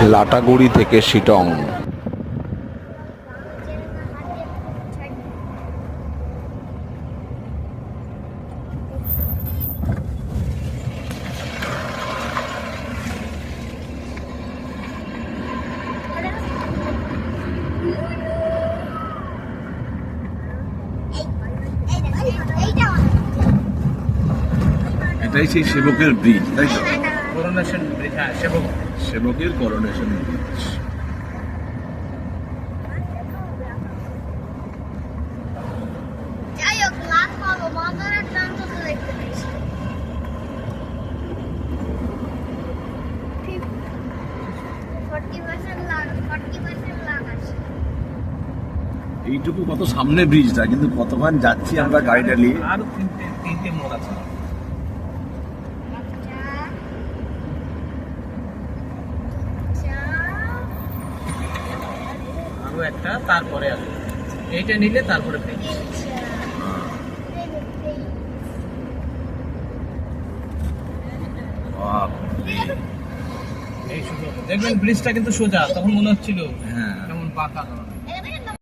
লাটাগুড়ি থেকে শিটং। এটাই সেই সেবকের ব্রিজ, তাই তো? করোনেশন ব্রিজ, হ্যাঁ সেবকের করোনেশন ব্রিজ। যাই হোক, লাল পাবো বাজারের দাম তো দেখতে পেয়েছি। এইটুকু কত সামনে ব্রিজটা, কিন্তু কতক্ষণ যাচ্ছি আমরা গাড়িটা নিয়ে। আরো তিনটে মোড় আছে, আরো একটা, তারপরে আছে এইটা নিলে তারপরে ব্রিজ। এই সোজা দেখবেন ব্রিজটা কিন্তু সোজা, তখন মনে হচ্ছিল হ্যাঁ, কেমন বাঁকা।